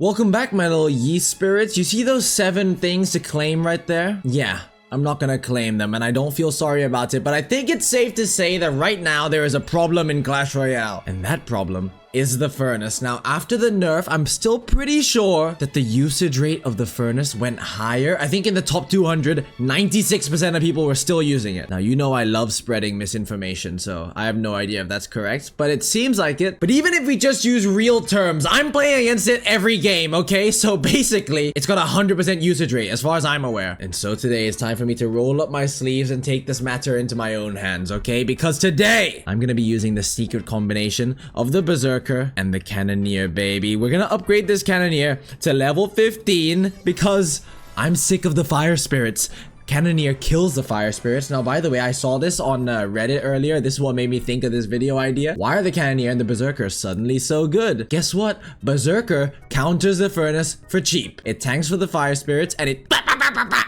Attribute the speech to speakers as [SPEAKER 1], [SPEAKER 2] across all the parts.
[SPEAKER 1] Welcome back, my little yeast spirits. You see those 7 things to claim right there? Yeah, I'm not gonna claim them, and I don't feel sorry about it, but I think it's safe to say that right now there is a problem in Clash Royale. And that problem is the furnace. Now, after the nerf, I'm still pretty sure that the usage rate of the furnace went higher. I think in the top 200, 96% of people were still using it. Now, you know I love spreading misinformation, so I have no idea if that's correct, but it seems like it. But even if we just use real terms, I'm playing against it every game, okay? So basically, it's got a 100% usage rate, as far as I'm aware. And so today, it's time for me to roll up my sleeves and take this matter into my own hands, okay? Because today, I'm gonna be using the secret combination of the berserker and the cannoneer, baby. We're gonna upgrade this cannoneer to level 15 because I'm sick of the fire spirits. Cannoneer kills the fire spirits. Now, by the way, I saw this on Reddit earlier. This is what made me think of this video idea. Why are the cannoneer and the berserker suddenly so good? Guess what? Berserker counters the furnace for cheap. It tanks for the fire spirits and it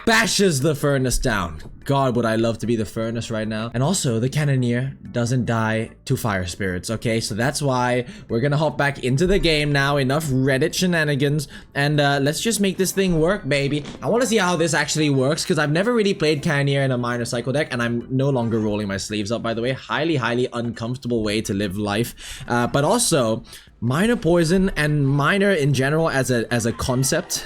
[SPEAKER 1] bashes the furnace down. God, would I love to be the furnace right now. And also, the cannoneer doesn't die to fire spirits, okay? So that's why we're gonna hop back into the game now. Enough Reddit shenanigans. And let's just make this thing work, baby. I want to see how this actually works, because I've never really played cannoneer in a minor cycle deck, and I'm no longer rolling my sleeves up, by the way. Highly, highly uncomfortable way to live life. But also, minor poison and minor in general as a concept,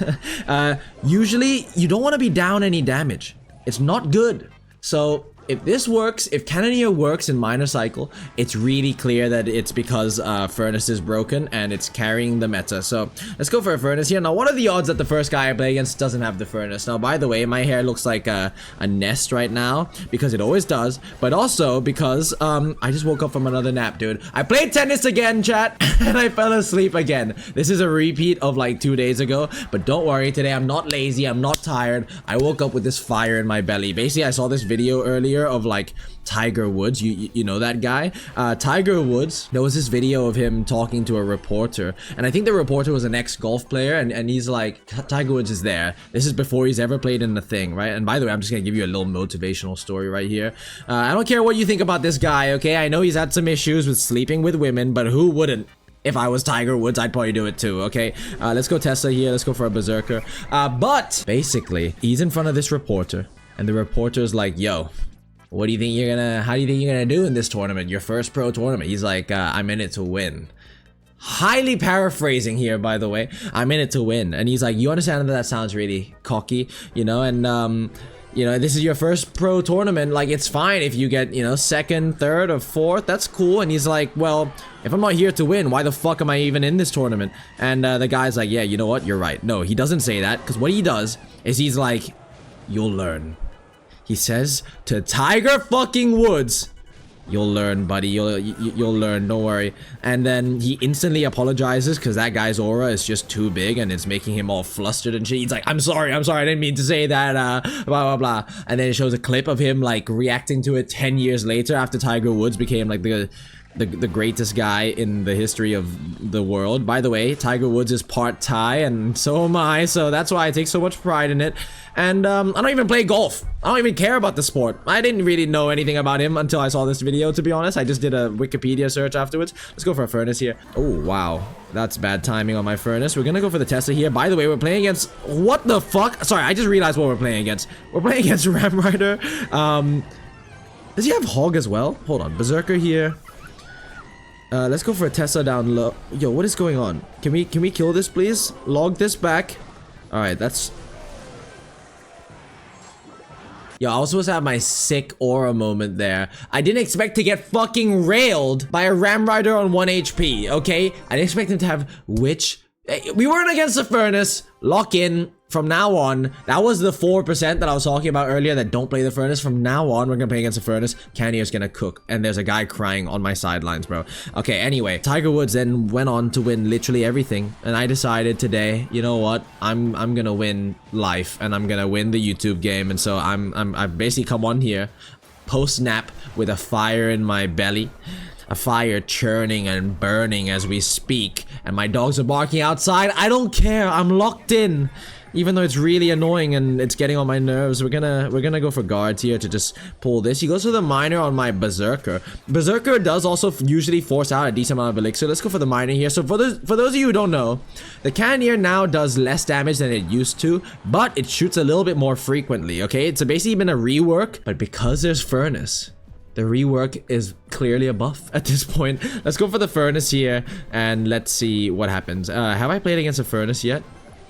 [SPEAKER 1] usually you don't want to be down any damage. It's not good. So if this works, if cannoneer works in minor cycle, it's really clear that it's because furnace is broken and it's carrying the meta. So let's go for a furnace here. Now, what are the odds that the first guy I play against doesn't have the furnace? Now, by the way, my hair looks like a nest right now because it always does, but also because I just woke up from another nap, dude. I played tennis again, chat, and I fell asleep again. This is a repeat of like 2 days ago, but don't worry, today I'm not lazy, I'm not tired. I woke up with this fire in my belly. Basically, I saw this video earlier of like Tiger Woods, you know that guy? Tiger Woods, there was this video of him talking to a reporter, and I think the reporter was an ex-golf player, and he's like, Tiger Woods is there. This is before he's ever played in the thing, right? And by the way, I'm just gonna give you a little motivational story right here. I don't care what you think about this guy, okay? I know he's had some issues with sleeping with women, but who wouldn't? If I was Tiger Woods, I'd probably do it too, okay? Let's go Tesla here, let's go for a berserker. But basically, he's in front of this reporter, and the reporter's like, yo, how do you think you're gonna do in this tournament? Your first pro tournament. He's like, I'm in it to win. Highly paraphrasing here, by the way. I'm in it to win. And he's like, you understand that sounds really cocky, you know? And, you know, this is your first pro tournament. Like, it's fine if you get, you know, second, third, or fourth. That's cool. And he's like, well, if I'm not here to win, why the fuck am I even in this tournament? And the guy's like, yeah, you know what? You're right. No, he doesn't say that. Because what he does is he's like, you'll learn. He says to Tiger fucking Woods, you'll learn, buddy. You'll learn. Don't worry. And then he instantly apologizes because that guy's aura is just too big and it's making him all flustered and shit. He's like, I'm sorry. I didn't mean to say that. Blah, blah, blah. And then it shows a clip of him like reacting to it 10 years later after Tiger Woods became like the greatest guy in the history of the world. By the way, Tiger Woods is part Thai, and so am I, so that's why I take so much pride in it. And I don't even play golf. I don't even care about the sport. I didn't really know anything about him until I saw this video, to be honest. I just did a Wikipedia search afterwards. Let's go for a furnace here. Oh, wow. That's bad timing on my furnace. We're gonna go for the Tesla here. By the way, we're playing against... What the fuck? Sorry, I just realized what we're playing against. We're playing against Ram Rider. Does he have Hog as well? Hold on. Berserker here. Let's go for a Tesla down low. Yo, what is going on? Can we kill this, please? Log this back. Alright, that's... Yo, I was supposed to have my sick aura moment there. I didn't expect to get fucking railed by a Ram Rider on 1 HP, okay? I didn't expect him to have Witch. We weren't against the furnace. Lock in. From now on, that was the 4% that I was talking about earlier that don't play the furnace. From now on, we're gonna play against the furnace. Cannoneer's gonna cook. And there's a guy crying on my sidelines, bro. Okay, anyway. Tiger Woods then went on to win literally everything. And I decided today, you know what? I'm gonna win life. And I'm gonna win the YouTube game. And so I've basically come on here, post-nap, with a fire in my belly. A fire churning and burning as we speak. And my dogs are barking outside. I don't care. I'm locked in. Even though it's really annoying and it's getting on my nerves, we're gonna go for guards here to just pull this. He goes for the miner on my berserker. Berserker does also usually force out a decent amount of elixir. Let's go for the miner here. So for those of you who don't know, the cannoneer now does less damage than it used to, but it shoots a little bit more frequently, okay? It's basically been a rework, but because there's furnace, the rework is clearly a buff at this point. Let's go for the furnace here, and let's see what happens. Have I played against a furnace yet?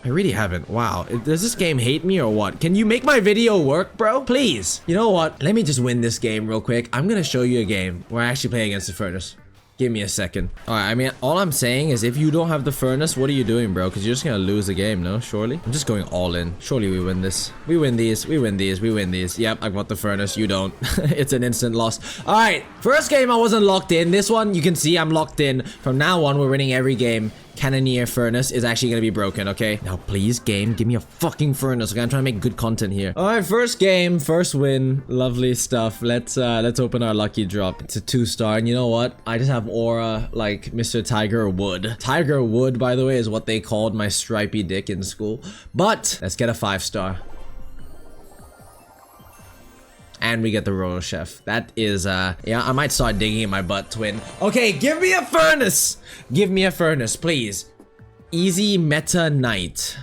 [SPEAKER 1] I really haven't. Wow. Does this game hate me or what? Can you make my video work, bro? Please. You know what? Let me just win this game real quick. I'm gonna show you a game where I actually play against the furnace. Give me a second. Alright, I mean, all I'm saying is if you don't have the furnace, what are you doing, bro? Because you're just gonna lose the game, no? Surely? I'm just going all in. Surely we win this. We win these. We win these. We win these. Yep, I got the furnace. You don't. It's an instant loss. Alright, first game I wasn't locked in. This one, you can see I'm locked in. From now on, we're winning every game. Cannoneer furnace is actually gonna be broken, okay? Now, please, game, give me a fucking furnace. Okay, I'm trying to make good content here. Alright, first game, first win. Lovely stuff. Let's open our lucky drop. It's a 2-star, and you know what? I just have aura like Mr. Tiger Wood. Tiger Wood, by the way, is what they called my stripy dick in school. But let's get a 5-star. And we get the Royal Chef. That is, yeah, I might start digging in my butt, twin. Okay, give me a furnace! Give me a furnace, please. Easy Meta Knight.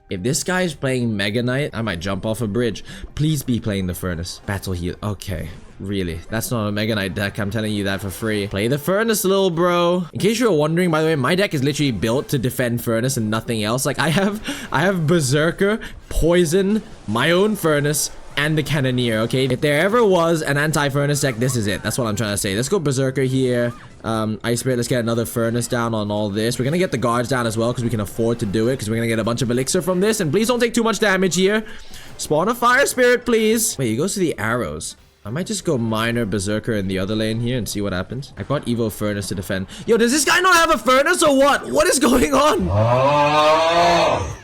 [SPEAKER 1] If this guy is playing Mega Knight, I might jump off a bridge. Please be playing the furnace. Battle heal. Okay, really. That's not a Mega Knight deck. I'm telling you that for free. Play the furnace, little bro. In case you're wondering, by the way, my deck is literally built to defend furnace and nothing else. Like, I have Berserker, Poison, my own furnace, and the cannoneer, okay? If there ever was an anti-furnace deck, this is it. That's what I'm trying to say. Let's go Berserker here. Ice Spirit, let's get another furnace down on all this. We're gonna get the guards down as well because we can afford to do it because we're gonna get a bunch of elixir from this. And please don't take too much damage here. Spawn a Fire Spirit, please. Wait, he goes to the arrows. I might just go Miner, Berserker in the other lane here and see what happens. I got Evo Furnace to defend. Yo, does this guy not have a furnace or what? What is going on? Oh.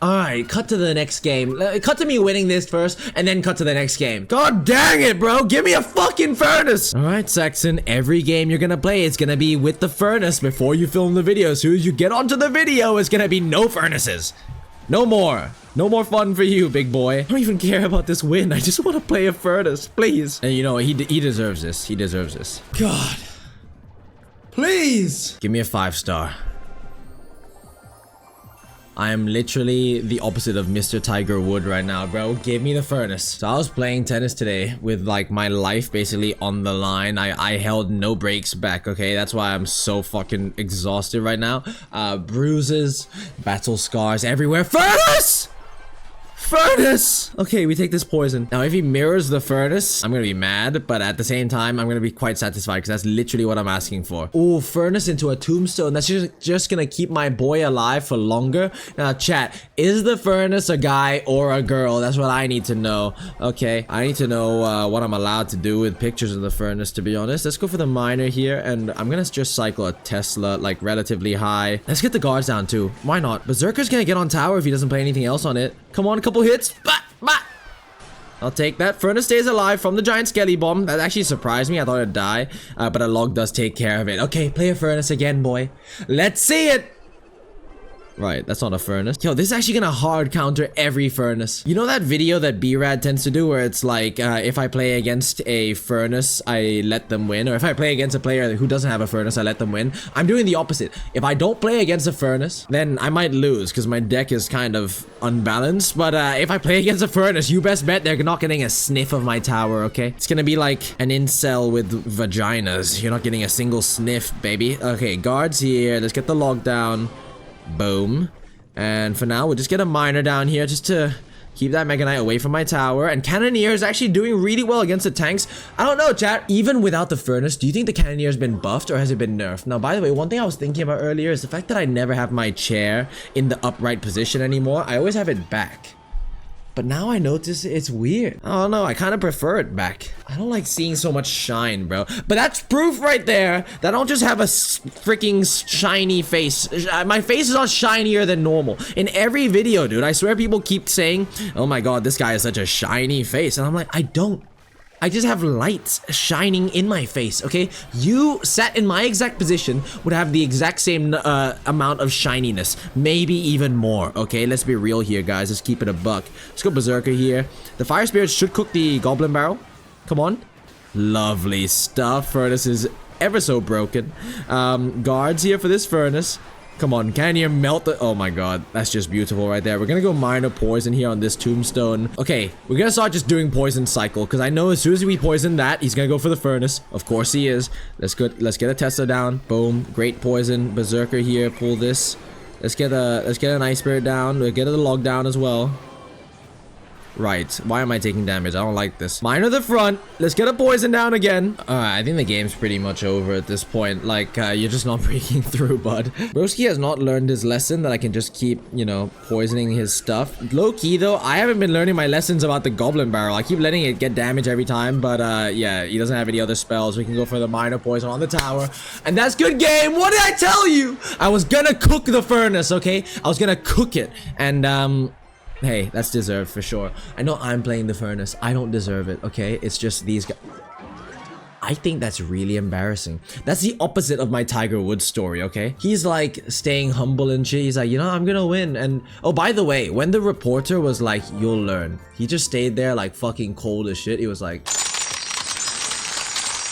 [SPEAKER 1] Alright, cut to the next game. Cut to me winning this first, and then cut to the next game. God dang it, bro! Give me a fucking furnace! Alright, Saxon, every game you're gonna play is gonna be with the furnace before you film the video. As soon as you get onto the video, it's gonna be no furnaces. No more. No more fun for you, big boy. I don't even care about this win. I just want to play a furnace, please. And you know, he deserves this. He deserves this. God. Please! Give me a 5-star. I am literally the opposite of Mr. Tiger Wood right now, bro. Give me the furnace. So I was playing tennis today with like my life basically on the line. I held no breaks back, okay? That's why I'm so fucking exhausted right now. Bruises, battle scars everywhere. Furnace! Furnace! Okay, we take this poison. Now, if he mirrors the furnace, I'm gonna be mad, but at the same time, I'm gonna be quite satisfied because that's literally what I'm asking for. Ooh, furnace into a tombstone. That's just gonna keep my boy alive for longer. Now, chat, is the furnace a guy or a girl? That's what I need to know. Okay, I need to know what I'm allowed to do with pictures of the furnace, to be honest. Let's go for the miner here, and I'm gonna just cycle a Tesla, like, relatively high. Let's get the guards down, too. Why not? Berserker's gonna get on tower if he doesn't play anything else on it. Come on, a couple hits. Bah, bah. I'll take that. Furnace stays alive from the giant skelly bomb. That actually surprised me. I thought it'd die. But a log does take care of it. Okay, play a furnace again, boy. Let's see it. Right, that's not a furnace. Yo, this is actually gonna hard counter every furnace. You know that video that B-Rad tends to do where it's like, if I play against a furnace, I let them win? Or if I play against a player who doesn't have a furnace, I let them win? I'm doing the opposite. If I don't play against a furnace, then I might lose because my deck is kind of unbalanced. But if I play against a furnace, you best bet they're not getting a sniff of my tower, okay? It's gonna be like an incel with vaginas. You're not getting a single sniff, baby. Okay, guards here. Let's get the log down. Boom. And for now, we'll just get a miner down here just to keep that Mega Knight away from my tower. And Cannoneer is actually doing really well against the tanks. I don't know, chat. Even without the furnace, do you think the Cannoneer has been buffed or has it been nerfed? Now, by the way, one thing I was thinking about earlier is the fact that I never have my chair in the upright position anymore. I always have it back. But now I notice it's weird. I don't know, I kind of prefer it back. I don't like seeing so much shine, bro. But that's proof right there that I don't just have a freaking shiny face. My face is all shinier than normal. In every video, dude, I swear people keep saying, oh my god, this guy has such a shiny face. And I'm like, I don't. I just have lights shining in my face, okay? You sat in my exact position would have the exact same amount of shininess. Maybe even more, okay? Let's be real here, guys. Let's keep it a buck. Let's go berserker here. The fire spirits should cook the goblin barrel. Come on. Lovely stuff. Furnace is ever so broken. Guards here for this furnace. Come on, cannoneer melt the— oh my god, that's just beautiful right there. We're gonna go minor poison here on this tombstone. Okay, we're gonna start just doing poison cycle, because I know as soon as we poison that, he's gonna go for the furnace. Of course he is. Let's get a Tesla down. Boom, great poison. Berserker here, pull this. Let's get an ice spirit down. We'll get a log down as well. Right, why am I taking damage? I don't like this. Minor the front. Let's get a poison down again. I think the game's pretty much over at this point. Like, you're just not breaking through, bud. Broski has not learned his lesson that I can just keep, you know, poisoning his stuff. Low-key, though, I haven't been learning my lessons about the goblin barrel. I keep letting it get damage every time, but, yeah, he doesn't have any other spells. We can go for the minor poison on the tower. And that's good game! What did I tell you? I was gonna cook the furnace, okay? I was gonna cook it. And, hey, that's deserved for sure. I know I'm playing the furnace. I don't deserve it, okay? It's just these guys. I think that's really embarrassing. That's the opposite of my Tiger Woods story, okay? He's like staying humble and shit. He's like, you know, I'm gonna win. And oh, by the way, when the reporter was like, you'll learn, he just stayed there like fucking cold as shit. He was like,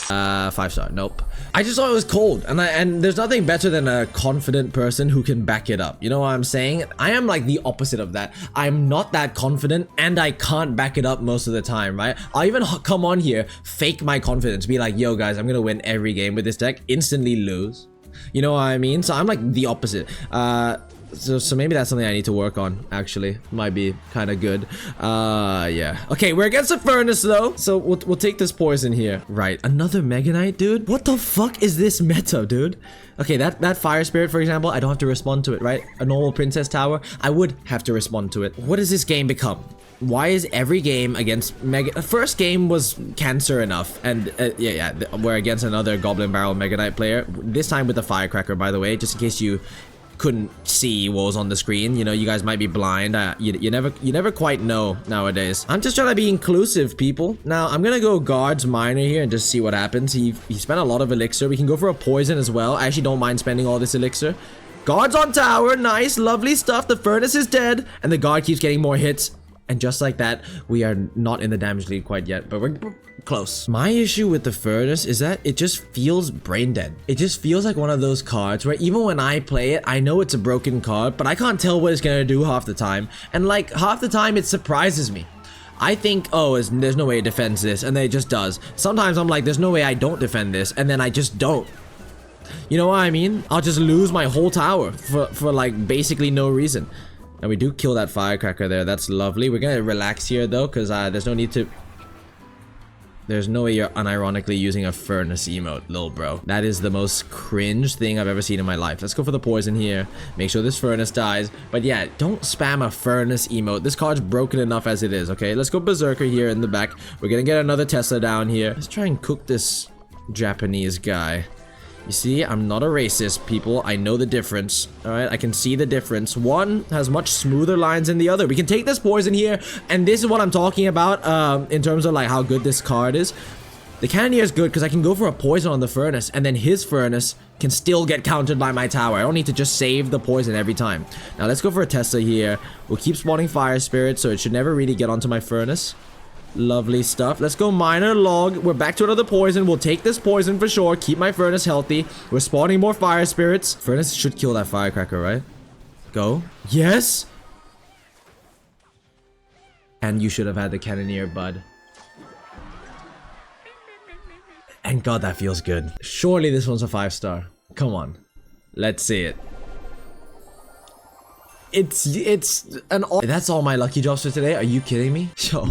[SPEAKER 1] 5-star. Nope. I just thought it was cold, and there's nothing better than a confident person who can back it up. You know what I'm saying? I am like the opposite of that. I'm not that confident, and I can't back it up most of the time, right? I'll even come on here, fake my confidence, be like, yo guys, I'm gonna win every game with this deck, instantly lose. You know what I mean? So I'm like the opposite. So maybe that's something I need to work on, actually. Might be kind of good. Yeah. Okay, we're against the furnace, though. So we'll take this poison here. Right. Another Mega Knight, dude? What the fuck is this meta, dude? Okay, that fire spirit, for example, I don't have to respond to it, right? A normal princess tower, I would have to respond to it. What does this game become? Why is every game against Mega— first game was cancer enough, and yeah, we're against another Goblin Barrel Mega Knight player. This time with the Firecracker, by the way, just in case you couldn't see what was on the screen. You know, you guys might be blind. You never quite know nowadays. I'm just trying to be inclusive, people. Now, I'm gonna go guards minor here and just see what happens. He spent a lot of elixir. We can go for a poison as well. I actually don't mind spending all this elixir. Guards on tower. Nice, lovely stuff. The furnace is dead, and the guard keeps getting more hits. And just like that, we are not in the damage lead quite yet, but we're close. My issue with the furnace is that it just feels brain dead. It just feels like one of those cards where even when I play it, I know it's a broken card, but I can't tell what it's gonna do half the time. And like half the time, it surprises me. I think, oh, there's no way it defends this, and then it just does. Sometimes I'm like, there's no way I don't defend this, and then I just don't. You know what I mean? I'll just lose my whole tower for like basically no reason. And we do kill that firecracker there. That's lovely. We're gonna relax here though, because there's no need to— there's no way you're unironically using a furnace emote, lil bro. That is the most cringe thing I've ever seen in my life. Let's go for the poison here. Make sure this furnace dies. But yeah, don't spam a furnace emote. This card's broken enough as it is, okay? Let's go berserker here in the back. We're gonna get another Tesla down here. Let's try and cook this Japanese guy. You see, I'm not a racist, people. I know the difference. All right, I can see the difference. One has much smoother lines than the other. We can take this poison here, and this is what I'm talking about in terms of like how good this card is. The cannoneer is good because I can go for a poison on the furnace, and then his furnace can still get countered by my tower. I don't need to just save the poison every time. Now let's go for a Tesla here. We'll keep spawning fire spirits, so it should never really get onto my furnace. Lovely stuff. Let's go minor log. We're back to another poison. We'll take this poison for sure. Keep my furnace healthy. We're spawning more fire spirits. Furnace should kill that firecracker, right? Go. Yes. And you should have had the cannoneer, bud. And god, that feels good. Surely this one's a 5-star. Come on. Let's see it. It's an all— that's all my lucky drops for today. Are you kidding me? Yo.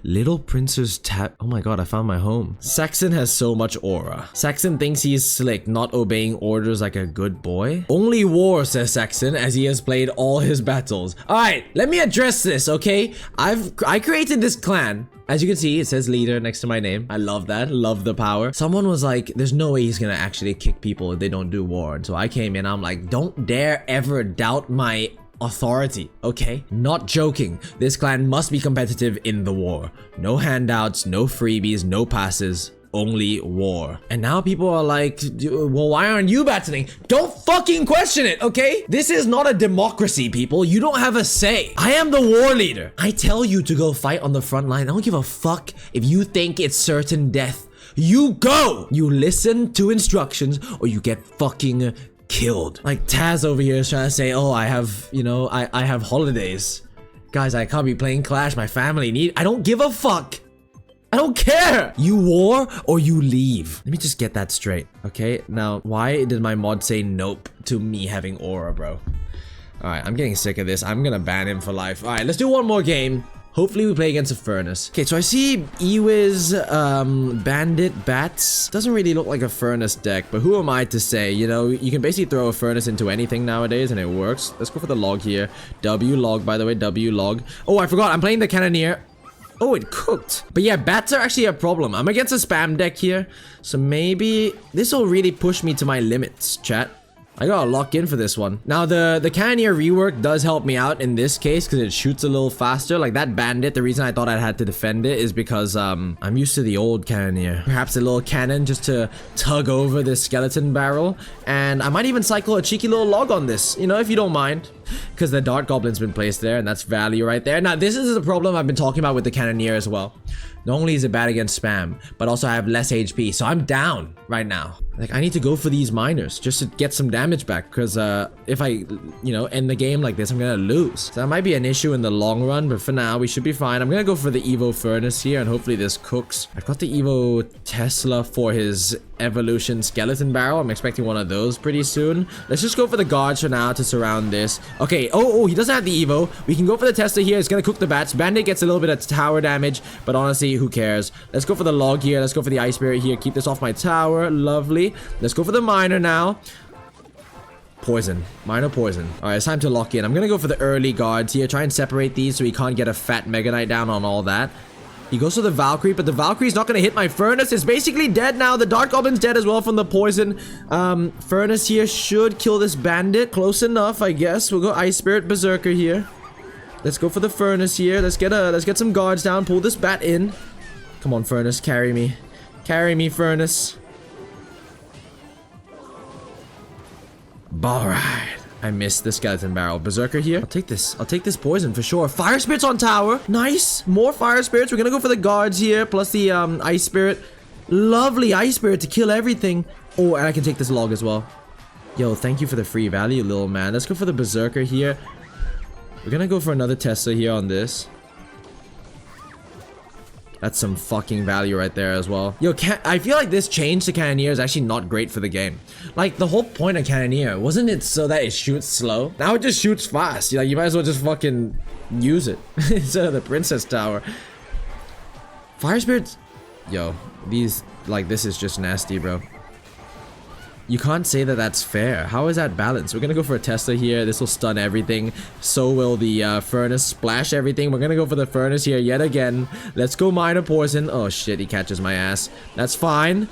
[SPEAKER 1] Little Prince's tap— oh my god, I found my home. Saxon has so much aura. Saxon thinks he is slick, not obeying orders like a good boy. Only war, says Saxon, as he has played all his battles. Alright, let me address this, okay? I created this clan. As you can see, it says leader next to my name. I love that. Love the power. Someone was like, there's no way he's gonna actually kick people if they don't do war. And so I came in, I'm like, don't dare ever doubt my authority, okay? Not joking. This clan must be competitive in the war. No handouts, no freebies, no passes. Only war. And now people are like, well, why aren't you battling? Don't fucking question it, okay? This is not a democracy, people. You don't have a say. I am the war leader. I tell you to go fight on the front line. I don't give a fuck if you think it's certain death. You go! You listen to instructions or you get fucking killed. Like Taz over here is trying to say, oh, I have, you know, I have holidays. Guys, I can't be playing Clash. My family need. I don't give a fuck. I don't care! You war or you leave. Let me just get that straight, okay? Now, why did my mod say nope to me having aura, bro? Alright, I'm getting sick of this. I'm gonna ban him for life. Alright, let's do one more game. Hopefully we play against a Furnace. Okay, so I see Ewiz, Bandit, Bats. Doesn't really look like a Furnace deck, but who am I to say? You know, you can basically throw a Furnace into anything nowadays and it works. Let's go for the log here. W log, by the way, W log. Oh, I forgot, I'm playing the Cannoneer. Oh, it cooked. But yeah, bats are actually a problem. I'm against a spam deck here. So maybe this will really push me to my limits, chat. I gotta lock in for this one. Now, the Cannoneer rework does help me out in this case because it shoots a little faster. Like that Bandit, the reason I thought I had to defend it is because I'm used to the old Cannoneer. Perhaps a little cannon just to tug over this skeleton barrel. And I might even cycle a cheeky little log on this, you know, if you don't mind. Because the Dart Goblin's been placed there, and that's value right there. Now, this is the problem I've been talking about with the Cannoneer as well. Not only is it bad against spam, but also I have less HP, so I'm down right now. Like, I need to go for these miners just to get some damage back, because if I, you know, end the game like this, I'm gonna lose. So that might be an issue in the long run, but for now, we should be fine. I'm gonna go for the Evo Furnace here, and hopefully this cooks. I've got the Evo Tesla for his Evolution Skeleton Barrel. I'm expecting one of those pretty soon. Let's just go for the guards for now to surround this. Okay, oh, he doesn't have the Evo. We can go for the Tesla here. It's gonna cook the bats. Bandit gets a little bit of tower damage, but honestly, who cares? Let's go for the log here. Let's go for the Ice Spirit here. Keep this off my tower. Lovely. Let's go for the miner now. Poison. Minor poison. Alright, it's time to lock in. I'm gonna go for the early guards here. Try and separate these so he can't get a fat Mega Knight down on all that. He goes for the Valkyrie, but the Valkyrie's not gonna hit my Furnace. It's basically dead now. The Dark Goblin's dead as well from the poison. Furnace here should kill this Bandit. Close enough, I guess. We'll go Ice Spirit Berserker here. Let's go for the Furnace here. Let's get some guards down. Pull this bat in. Come on, Furnace. Carry me. Carry me, Furnace. Alright. I missed the skeleton barrel. Berserker here. I'll take this. I'll take this poison for sure. Fire Spirit's on tower. Nice. More Fire Spirits. We're gonna go for the guards here. Plus the Ice Spirit. Lovely Ice Spirit to kill everything. Oh, and I can take this log as well. Yo, thank you for the free value, little man. Let's go for the Berserker here. We're gonna go for another Tesla here on this. That's some fucking value right there as well. Yo, I feel like this change to Cannoneer is actually not great for the game. Like, the whole point of Cannoneer, wasn't it so that it shoots slow? Now it just shoots fast. Like, you might as well just fucking use it instead of the Princess Tower. Fire Spirits? Yo, these, like, this is just nasty, bro. You can't say that that's fair. How is that balanced? We're gonna go for a Tesla here. This will stun everything. So will the Furnace. Splash everything. We're gonna go for the Furnace here yet again. Let's go Minor Poison. Oh shit, he catches my ass. That's fine.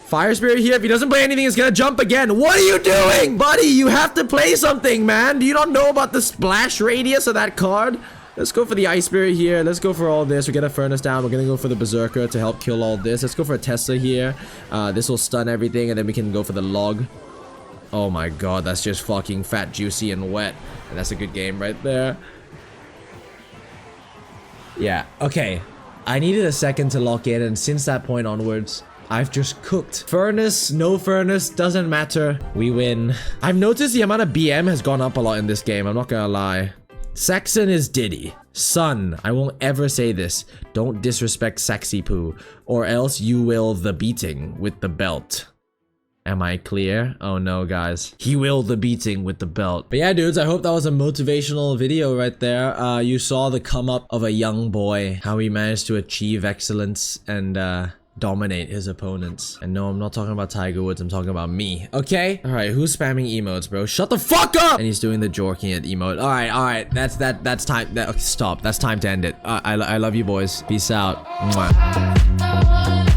[SPEAKER 1] Fire Spirit here. If he doesn't play anything, it's gonna jump again. What are you doing, buddy? You have to play something, man. Do you not know about the splash radius of that card? Let's go for the Ice Spirit here. Let's go for all this. We get a Furnace down. We're gonna go for the Berserker to help kill all this. Let's go for a Tesla here. This will stun everything, and then we can go for the log. Oh my god, that's just fucking fat, juicy, and wet. And that's a good game right there. Yeah, okay. I needed a second to lock in, and since that point onwards, I've just cooked. Furnace, no Furnace, doesn't matter. We win. I've noticed the amount of BM has gone up a lot in this game. I'm not gonna lie. Saxon is Diddy. Son, I won't ever say this. Don't disrespect Saxy Poo, or else you will the beating with the belt. Am I clear? Oh no, guys. He will the beating with the belt. But yeah, dudes, I hope that was a motivational video right there. You saw the come up of a young boy, how he managed to achieve excellence and dominate his opponents. And no, I'm not talking about Tiger Woods, I'm talking about me, okay? Alright, who's spamming emotes, bro? Shut the fuck up! And he's doing the jorking at emote. Alright, that's time. Okay, stop. That's time to end it. I love you boys. Peace out. Mwah.